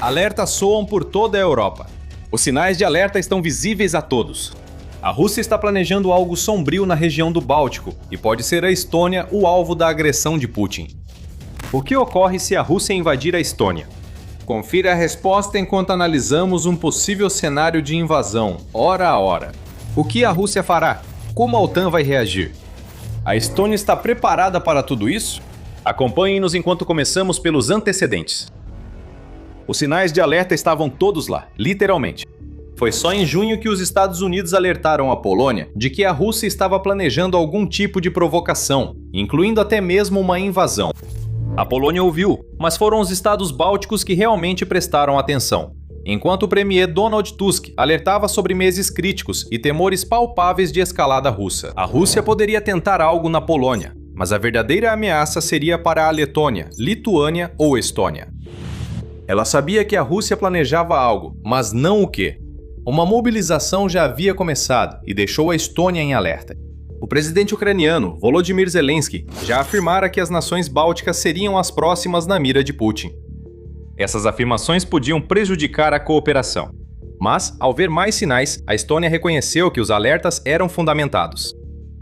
Alertas soam por toda a Europa. Os sinais de alerta estão visíveis a todos. A Rússia está planejando algo sombrio na região do Báltico e pode ser a Estônia o alvo da agressão de Putin. O que ocorre se a Rússia invadir a Estônia? Confira a resposta enquanto analisamos um possível cenário de invasão, hora a hora. O que a Rússia fará? Como a OTAN vai reagir? A Estônia está preparada para tudo isso? Acompanhem-nos enquanto começamos pelos antecedentes. Os sinais de alerta estavam todos lá, literalmente. Foi só em junho que os Estados Unidos alertaram a Polônia de que a Rússia estava planejando algum tipo de provocação, incluindo até mesmo uma invasão. A Polônia ouviu, mas foram os estados bálticos que realmente prestaram atenção. Enquanto o premier Donald Tusk alertava sobre meses críticos e temores palpáveis de escalada russa. A Rússia poderia tentar algo na Polônia, mas a verdadeira ameaça seria para a Letônia, Lituânia ou Estônia. Ela sabia que a Rússia planejava algo, mas não o quê. Uma mobilização já havia começado e deixou a Estônia em alerta. O presidente ucraniano, Volodymyr Zelensky, já afirmara que as nações bálticas seriam as próximas na mira de Putin. Essas afirmações podiam prejudicar a cooperação. Mas, ao ver mais sinais, a Estônia reconheceu que os alertas eram fundamentados.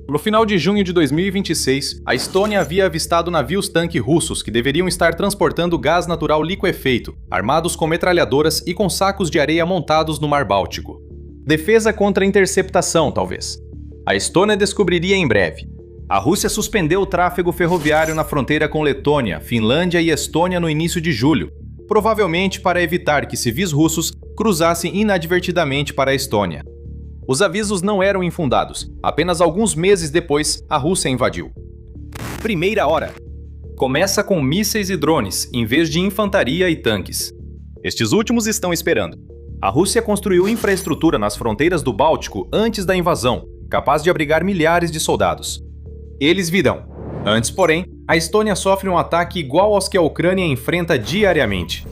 No final de junho de 2026, a Estônia havia avistado navios-tanque russos que deveriam estar transportando gás natural liquefeito, armados com metralhadoras e com sacos de areia montados no Mar Báltico. Defesa contra interceptação, talvez. A Estônia descobriria em breve. A Rússia suspendeu o tráfego ferroviário na fronteira com Letônia, Finlândia e Estônia no início de julho, provavelmente para evitar que civis russos cruzassem inadvertidamente para a Estônia. Os avisos não eram infundados. Apenas alguns meses depois, a Rússia invadiu. Primeira hora. Começa com mísseis e drones, em vez de infantaria e tanques. Estes últimos estão esperando. A Rússia construiu infraestrutura nas fronteiras do Báltico antes da invasão, capaz de abrigar milhares de soldados. Eles virão. Antes, porém, a Estônia sofre um ataque igual aos que a Ucrânia enfrenta diariamente.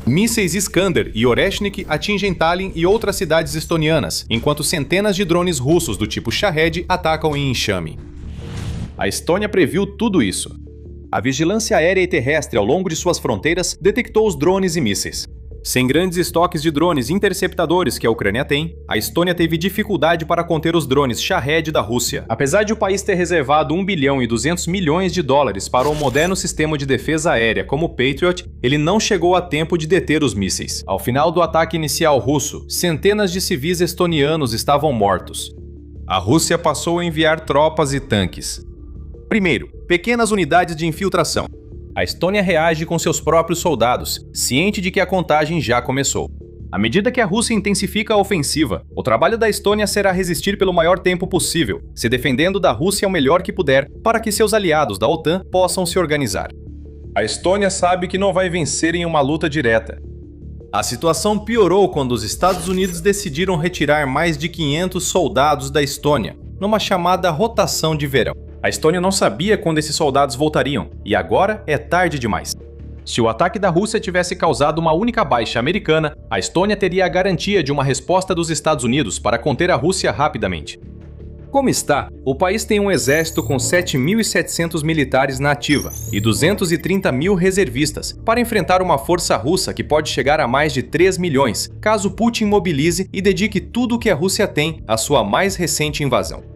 Mísseis Iskander e Oreshnik atingem Tallinn e outras cidades estonianas, enquanto centenas de drones russos do tipo Shahed atacam em enxame. A Estônia previu tudo isso. A vigilância aérea e terrestre ao longo de suas fronteiras detectou os drones e mísseis. Sem grandes estoques de drones interceptadores que a Ucrânia tem, a Estônia teve dificuldade para conter os drones Shahed da Rússia. Apesar de o país ter reservado 1 bilhão e 200 milhões de dólares para um moderno sistema de defesa aérea como o Patriot, ele não chegou a tempo de deter os mísseis. Ao final do ataque inicial russo, centenas de civis estonianos estavam mortos. A Rússia passou a enviar tropas e tanques. Primeiro, pequenas unidades de infiltração. A Estônia reage com seus próprios soldados, ciente de que a contagem já começou. À medida que a Rússia intensifica a ofensiva, o trabalho da Estônia será resistir pelo maior tempo possível, se defendendo da Rússia o melhor que puder, para que seus aliados da OTAN possam se organizar. A Estônia sabe que não vai vencer em uma luta direta. A situação piorou quando os Estados Unidos decidiram retirar mais de 500 soldados da Estônia, numa chamada rotação de verão. A Estônia não sabia quando esses soldados voltariam, e agora é tarde demais. Se o ataque da Rússia tivesse causado uma única baixa americana, a Estônia teria a garantia de uma resposta dos Estados Unidos para conter a Rússia rapidamente. Como está, o país tem um exército com 7.700 militares na ativa e 230 mil reservistas para enfrentar uma força russa que pode chegar a mais de 3 milhões, caso Putin mobilize e dedique tudo o que a Rússia tem à sua mais recente invasão.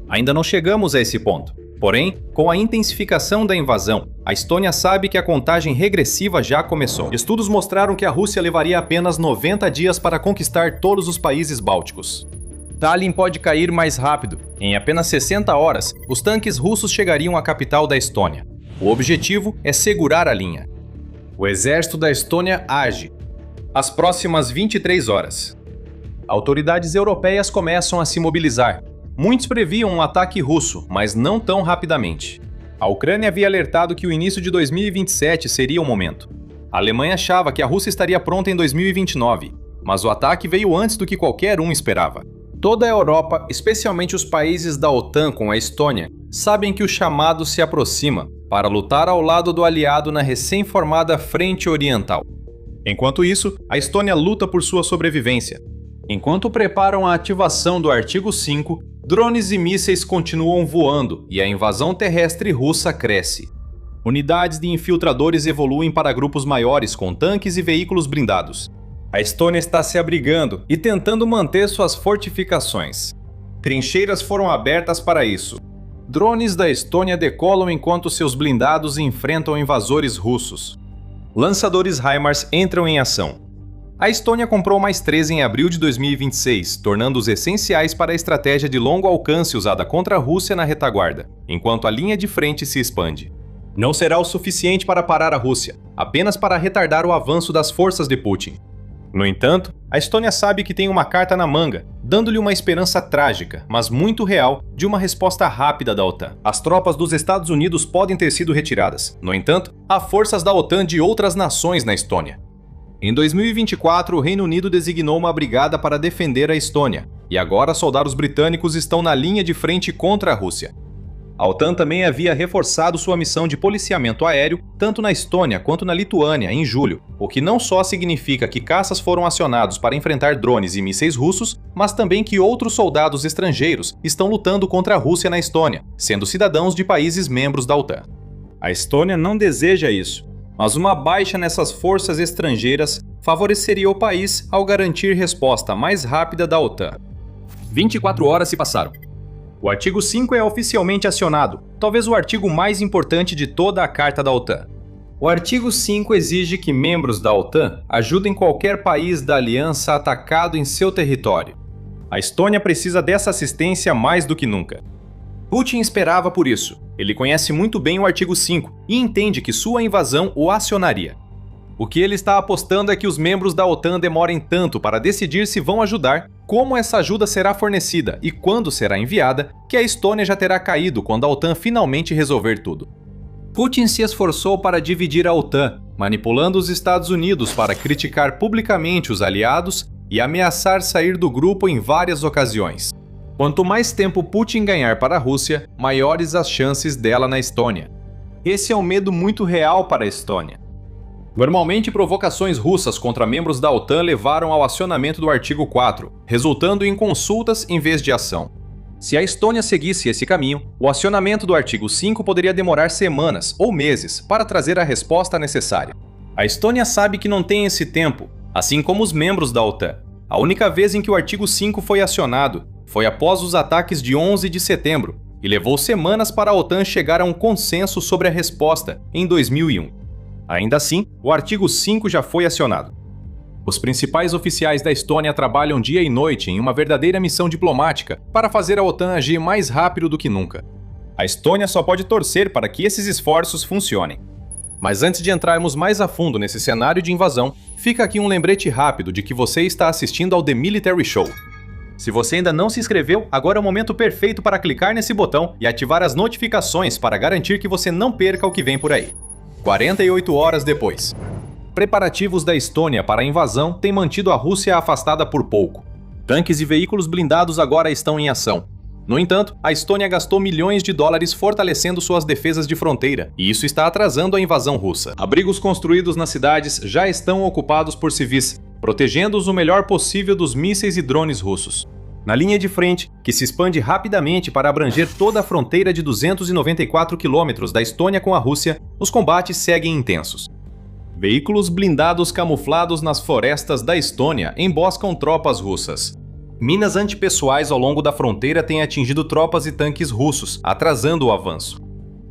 Ainda não chegamos a esse ponto. Porém, com a intensificação da invasão, a Estônia sabe que a contagem regressiva já começou. Estudos mostraram que a Rússia levaria apenas 90 dias para conquistar todos os países bálticos. Tallinn pode cair mais rápido. Em apenas 60 horas, os tanques russos chegariam à capital da Estônia. O objetivo é segurar a linha. O exército da Estônia age. As próximas 23 horas. Autoridades europeias começam a se mobilizar. Muitos previam um ataque russo, mas não tão rapidamente. A Ucrânia havia alertado que o início de 2027 seria o momento. A Alemanha achava que a Rússia estaria pronta em 2029, mas o ataque veio antes do que qualquer um esperava. Toda a Europa, especialmente os países da OTAN com a Estônia, sabem que o chamado se aproxima para lutar ao lado do aliado na recém-formada Frente Oriental. Enquanto isso, a Estônia luta por sua sobrevivência. Enquanto preparam a ativação do Artigo 5, drones e mísseis continuam voando e a invasão terrestre russa cresce. Unidades de infiltradores evoluem para grupos maiores com tanques e veículos blindados. A Estônia está se abrigando e tentando manter suas fortificações. Trincheiras foram abertas para isso. Drones da Estônia decolam enquanto seus blindados enfrentam invasores russos. Lançadores HIMARS entram em ação. A Estônia comprou mais 3 em abril de 2026, tornando-os essenciais para a estratégia de longo alcance usada contra a Rússia na retaguarda, enquanto a linha de frente se expande. Não será o suficiente para parar a Rússia, apenas para retardar o avanço das forças de Putin. No entanto, a Estônia sabe que tem uma carta na manga, dando-lhe uma esperança trágica, mas muito real, de uma resposta rápida da OTAN. As tropas dos Estados Unidos podem ter sido retiradas. No entanto, há forças da OTAN de outras nações na Estônia. Em 2024, o Reino Unido designou uma brigada para defender a Estônia, e agora soldados britânicos estão na linha de frente contra a Rússia. A OTAN também havia reforçado sua missão de policiamento aéreo tanto na Estônia quanto na Lituânia em julho, o que não só significa que caças foram acionados para enfrentar drones e mísseis russos, mas também que outros soldados estrangeiros estão lutando contra a Rússia na Estônia, sendo cidadãos de países membros da OTAN. A Estônia não deseja isso, mas uma baixa nessas forças estrangeiras favoreceria o país ao garantir resposta mais rápida da OTAN. 24 horas se passaram. O artigo 5 é oficialmente acionado, talvez o artigo mais importante de toda a Carta da OTAN. O artigo 5 exige que membros da OTAN ajudem qualquer país da aliança atacado em seu território. A Estônia precisa dessa assistência mais do que nunca. Putin esperava por isso. Ele conhece muito bem o artigo 5 e entende que sua invasão o acionaria. O que ele está apostando é que os membros da OTAN demorem tanto para decidir se vão ajudar, como essa ajuda será fornecida e quando será enviada, que a Estônia já terá caído quando a OTAN finalmente resolver tudo. Putin se esforçou para dividir a OTAN, manipulando os Estados Unidos para criticar publicamente os aliados e ameaçar sair do grupo em várias ocasiões. Quanto mais tempo Putin ganhar para a Rússia, maiores as chances dela na Estônia. Esse é um medo muito real para a Estônia. Normalmente, provocações russas contra membros da OTAN levaram ao acionamento do artigo 4, resultando em consultas em vez de ação. Se a Estônia seguisse esse caminho, o acionamento do artigo 5 poderia demorar semanas ou meses para trazer a resposta necessária. A Estônia sabe que não tem esse tempo, assim como os membros da OTAN. A única vez em que o artigo 5 foi acionado foi após os ataques de 11 de setembro, e levou semanas para a OTAN chegar a um consenso sobre a resposta, em 2001. Ainda assim, o artigo 5 já foi acionado. Os principais oficiais da Estônia trabalham dia e noite em uma verdadeira missão diplomática para fazer a OTAN agir mais rápido do que nunca. A Estônia só pode torcer para que esses esforços funcionem. Mas antes de entrarmos mais a fundo nesse cenário de invasão, fica aqui um lembrete rápido de que você está assistindo ao The Military Show. Se você ainda não se inscreveu, agora é o momento perfeito para clicar nesse botão e ativar as notificações para garantir que você não perca o que vem por aí. 48 horas depois. Preparativos da Estônia para a invasão têm mantido a Rússia afastada por pouco. Tanques e veículos blindados agora estão em ação. No entanto, a Estônia gastou milhões de dólares fortalecendo suas defesas de fronteira, e isso está atrasando a invasão russa. Abrigos construídos nas cidades já estão ocupados por civis, protegendo-os o melhor possível dos mísseis e drones russos. Na linha de frente, que se expande rapidamente para abranger toda a fronteira de 294 quilômetros da Estônia com a Rússia, os combates seguem intensos. Veículos blindados camuflados nas florestas da Estônia emboscam tropas russas. Minas antipessoais ao longo da fronteira têm atingido tropas e tanques russos, atrasando o avanço.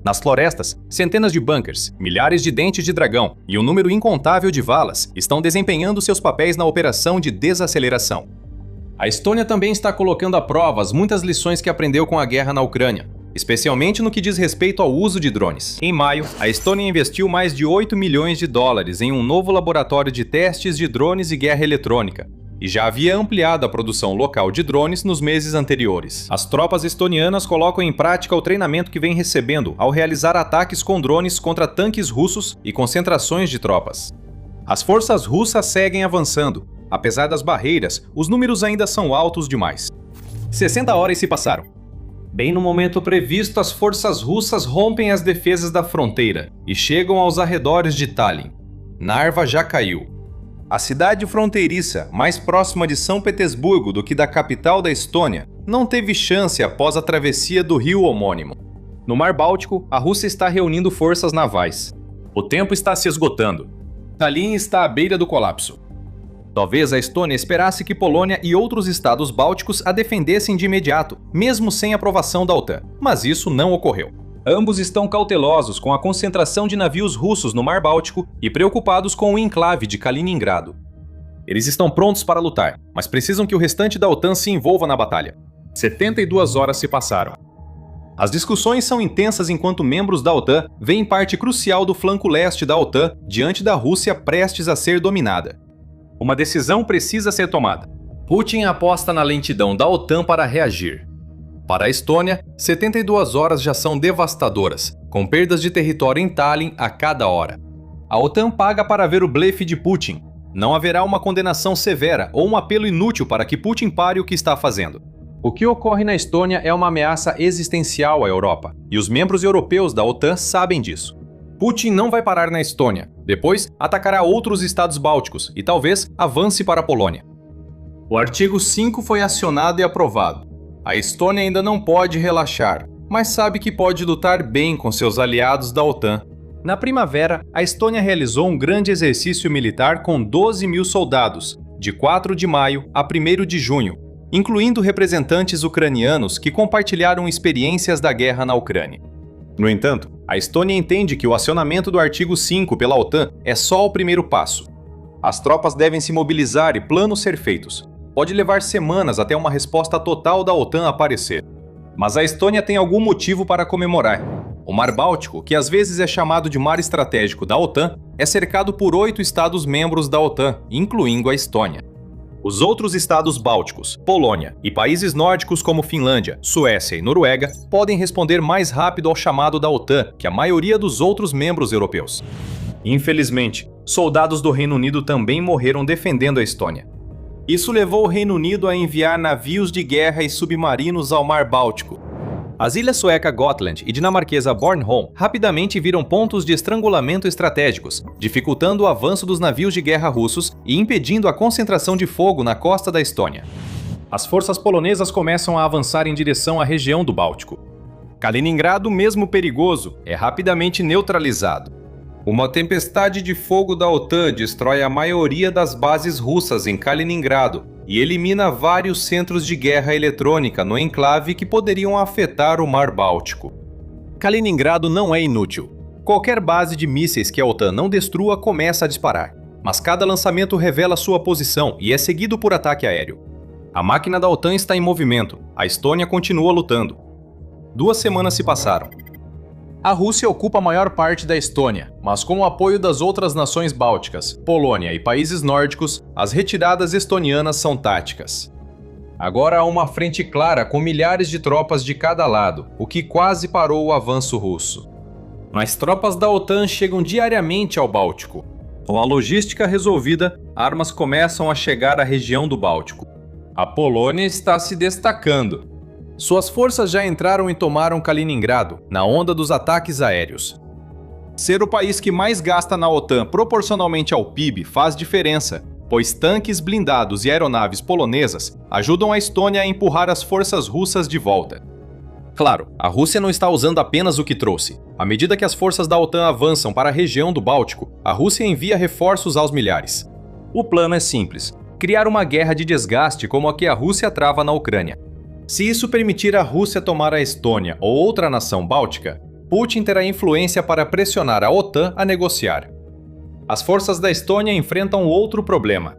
Nas florestas, centenas de bunkers, milhares de dentes de dragão e um número incontável de valas estão desempenhando seus papéis na operação de desaceleração. A Estônia também está colocando à prova muitas lições que aprendeu com a guerra na Ucrânia, especialmente no que diz respeito ao uso de drones. Em maio, a Estônia investiu mais de 8 milhões de dólares em um novo laboratório de testes de drones e guerra eletrônica, e já havia ampliado a produção local de drones nos meses anteriores. As tropas estonianas colocam em prática o treinamento que vem recebendo ao realizar ataques com drones contra tanques russos e concentrações de tropas. As forças russas seguem avançando. Apesar das barreiras, os números ainda são altos demais. 60 horas se passaram. Bem no momento previsto, as forças russas rompem as defesas da fronteira e chegam aos arredores de Tallinn. Narva já caiu. A cidade fronteiriça, mais próxima de São Petersburgo do que da capital da Estônia, não teve chance após a travessia do rio homônimo. No Mar Báltico, a Rússia está reunindo forças navais. O tempo está se esgotando. Tallinn está à beira do colapso. Talvez a Estônia esperasse que Polônia e outros estados bálticos a defendessem de imediato, mesmo sem aprovação da OTAN, mas isso não ocorreu. Ambos estão cautelosos com a concentração de navios russos no Mar Báltico e preocupados com o enclave de Kaliningrado. Eles estão prontos para lutar, mas precisam que o restante da OTAN se envolva na batalha. 72 horas se passaram. As discussões são intensas enquanto membros da OTAN veem parte crucial do flanco leste da OTAN diante da Rússia prestes a ser dominada. Uma decisão precisa ser tomada. Putin aposta na lentidão da OTAN para reagir. Para a Estônia, 72 horas já são devastadoras, com perdas de território em Tallinn a cada hora. A OTAN paga para ver o blefe de Putin. Não haverá uma condenação severa ou um apelo inútil para que Putin pare o que está fazendo. O que ocorre na Estônia é uma ameaça existencial à Europa, e os membros europeus da OTAN sabem disso. Putin não vai parar na Estônia, depois atacará outros estados bálticos e talvez avance para a Polônia. O artigo 5 foi acionado e aprovado. A Estônia ainda não pode relaxar, mas sabe que pode lutar bem com seus aliados da OTAN. Na primavera, a Estônia realizou um grande exercício militar com 12 mil soldados, de 4 de maio a 1º de junho, incluindo representantes ucranianos que compartilharam experiências da guerra na Ucrânia. No entanto, a Estônia entende que o acionamento do artigo 5 pela OTAN é só o primeiro passo. As tropas devem se mobilizar e planos ser feitos. Pode levar semanas até uma resposta total da OTAN aparecer. Mas a Estônia tem algum motivo para comemorar. O Mar Báltico, que às vezes é chamado de Mar Estratégico da OTAN, é cercado por 8 estados-membros da OTAN, incluindo a Estônia. Os outros estados bálticos, Polônia e países nórdicos como Finlândia, Suécia e Noruega podem responder mais rápido ao chamado da OTAN que a maioria dos outros membros europeus. Infelizmente, soldados do Reino Unido também morreram defendendo a Estônia. Isso levou o Reino Unido a enviar navios de guerra e submarinos ao Mar Báltico. As ilhas sueca Gotland e dinamarquesa Bornholm rapidamente viram pontos de estrangulamento estratégicos, dificultando o avanço dos navios de guerra russos e impedindo a concentração de fogo na costa da Estônia. As forças polonesas começam a avançar em direção à região do Báltico. Kaliningrado, mesmo perigoso, é rapidamente neutralizado. Uma tempestade de fogo da OTAN destrói a maioria das bases russas em Kaliningrado e elimina vários centros de guerra eletrônica no enclave que poderiam afetar o Mar Báltico. Kaliningrado não é inútil. Qualquer base de mísseis que a OTAN não destrua começa a disparar, mas cada lançamento revela sua posição e é seguido por ataque aéreo. A máquina da OTAN está em movimento, a Estônia continua lutando. 2 semanas se passaram. A Rússia ocupa a maior parte da Estônia, mas com o apoio das outras nações bálticas, Polônia e países nórdicos, as retiradas estonianas são táticas. Agora há uma frente clara com milhares de tropas de cada lado, o que quase parou o avanço russo. Mas tropas da OTAN chegam diariamente ao Báltico. Com a logística resolvida, armas começam a chegar à região do Báltico. A Polônia está se destacando. Suas forças já entraram e tomaram Kaliningrado, na onda dos ataques aéreos. Ser o país que mais gasta na OTAN proporcionalmente ao PIB faz diferença, pois tanques blindados e aeronaves polonesas ajudam a Estônia a empurrar as forças russas de volta. Claro, a Rússia não está usando apenas o que trouxe. À medida que as forças da OTAN avançam para a região do Báltico, a Rússia envia reforços aos milhares. O plano é simples: criar uma guerra de desgaste como a que a Rússia trava na Ucrânia. Se isso permitir a Rússia tomar a Estônia ou outra nação báltica, Putin terá influência para pressionar a OTAN a negociar. As forças da Estônia enfrentam outro problema.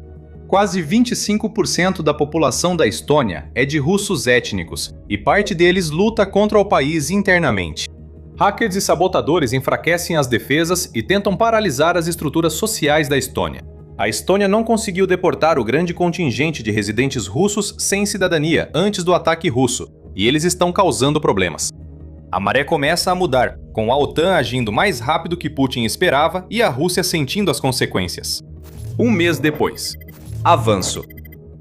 Quase 25% da população da Estônia é de russos étnicos, e parte deles luta contra o país internamente. Hackers e sabotadores enfraquecem as defesas e tentam paralisar as estruturas sociais da Estônia. A Estônia não conseguiu deportar o grande contingente de residentes russos sem cidadania antes do ataque russo, e eles estão causando problemas. A maré começa a mudar, com a OTAN agindo mais rápido que Putin esperava e a Rússia sentindo as consequências. 1 mês depois. Avanço.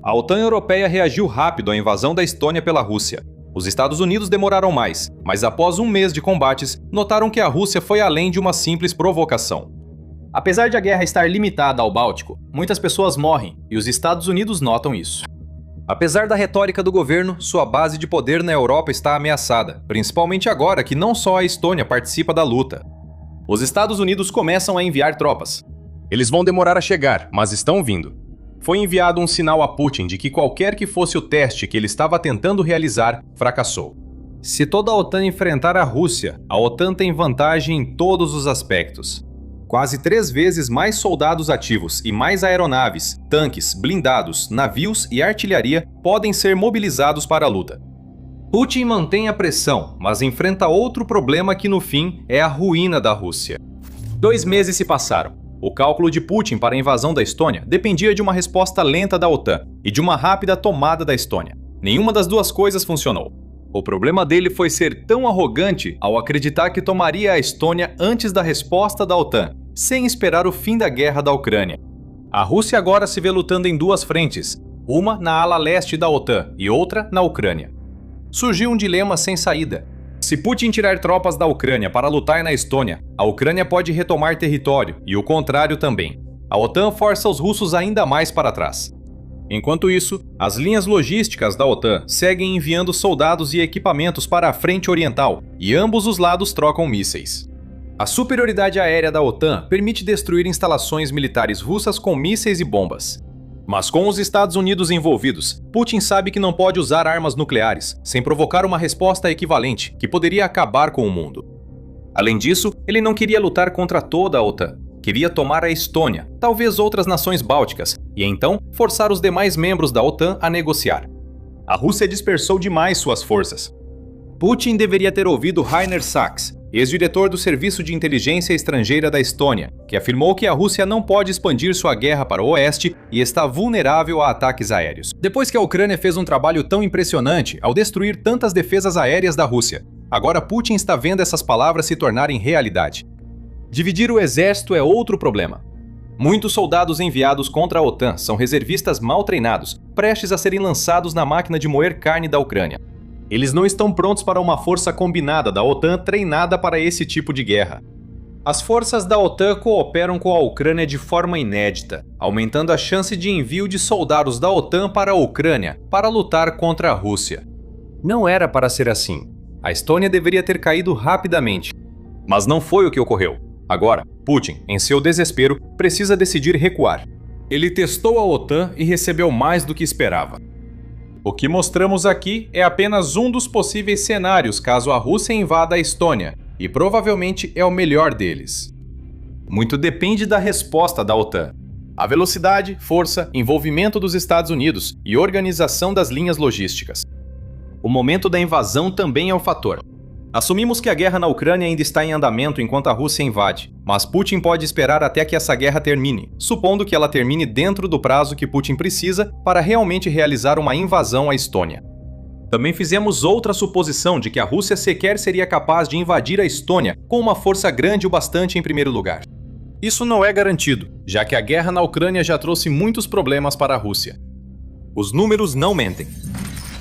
A OTAN europeia reagiu rápido à invasão da Estônia pela Rússia. Os Estados Unidos demoraram mais, mas após 1 mês de combates, notaram que a Rússia foi além de uma simples provocação. Apesar de a guerra estar limitada ao Báltico, muitas pessoas morrem e os Estados Unidos notam isso. Apesar da retórica do governo, sua base de poder na Europa está ameaçada, principalmente agora que não só a Estônia participa da luta. Os Estados Unidos começam a enviar tropas. Eles vão demorar a chegar, mas estão vindo. Foi enviado um sinal a Putin de que qualquer que fosse o teste que ele estava tentando realizar, fracassou. Se toda a OTAN enfrentar a Rússia, a OTAN tem vantagem em todos os aspectos. Quase 3 vezes mais soldados ativos e mais aeronaves, tanques, blindados, navios e artilharia podem ser mobilizados para a luta. Putin mantém a pressão, mas enfrenta outro problema que no fim é a ruína da Rússia. 2 meses se passaram. O cálculo de Putin para a invasão da Estônia dependia de uma resposta lenta da OTAN e de uma rápida tomada da Estônia. Nenhuma das duas coisas funcionou. O problema dele foi ser tão arrogante ao acreditar que tomaria a Estônia antes da resposta da OTAN, sem esperar o fim da guerra da Ucrânia. A Rússia agora se vê lutando em 2 frentes, uma na ala leste da OTAN e outra na Ucrânia. Surgiu um dilema sem saída. Se Putin tirar tropas da Ucrânia para lutar na Estônia, a Ucrânia pode retomar território e o contrário também. A OTAN força os russos ainda mais para trás. Enquanto isso, as linhas logísticas da OTAN seguem enviando soldados e equipamentos para a frente oriental, e ambos os lados trocam mísseis. A superioridade aérea da OTAN permite destruir instalações militares russas com mísseis e bombas. Mas com os Estados Unidos envolvidos, Putin sabe que não pode usar armas nucleares sem provocar uma resposta equivalente que poderia acabar com o mundo. Além disso, ele não queria lutar contra toda a OTAN. Queria tomar a Estônia, talvez outras nações bálticas, e então forçar os demais membros da OTAN a negociar. A Rússia dispersou demais suas forças. Putin deveria ter ouvido Rainer Sachs, ex-diretor do Serviço de Inteligência Estrangeira da Estônia, que afirmou que a Rússia não pode expandir sua guerra para o oeste e está vulnerável a ataques aéreos. Depois que a Ucrânia fez um trabalho tão impressionante ao destruir tantas defesas aéreas da Rússia, agora Putin está vendo essas palavras se tornarem realidade. Dividir o exército é outro problema. Muitos soldados enviados contra a OTAN são reservistas mal treinados, prestes a serem lançados na máquina de moer carne da Ucrânia. Eles não estão prontos para uma força combinada da OTAN treinada para esse tipo de guerra. As forças da OTAN cooperam com a Ucrânia de forma inédita, aumentando a chance de envio de soldados da OTAN para a Ucrânia para lutar contra a Rússia. Não era para ser assim. A Estônia deveria ter caído rapidamente. Mas não foi o que ocorreu. Agora, Putin, em seu desespero, precisa decidir recuar. Ele testou a OTAN e recebeu mais do que esperava. O que mostramos aqui é apenas um dos possíveis cenários caso a Rússia invada a Estônia, e provavelmente é o melhor deles. Muito depende da resposta da OTAN. A velocidade, força, envolvimento dos Estados Unidos e organização das linhas logísticas. O momento da invasão também é um fator. Assumimos que a guerra na Ucrânia ainda está em andamento enquanto a Rússia invade, mas Putin pode esperar até que essa guerra termine, supondo que ela termine dentro do prazo que Putin precisa para realmente realizar uma invasão à Estônia. Também fizemos outra suposição de que a Rússia sequer seria capaz de invadir a Estônia com uma força grande o bastante em primeiro lugar. Isso não é garantido, já que a guerra na Ucrânia já trouxe muitos problemas para a Rússia. Os números não mentem.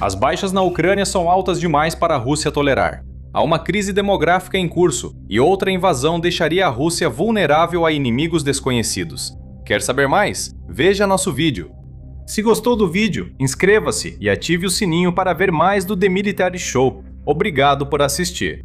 As baixas na Ucrânia são altas demais para a Rússia tolerar. Há uma crise demográfica em curso e outra invasão deixaria a Rússia vulnerável a inimigos desconhecidos. Quer saber mais? Veja nosso vídeo. Se gostou do vídeo, inscreva-se e ative o sininho para ver mais do The Military Show. Obrigado por assistir.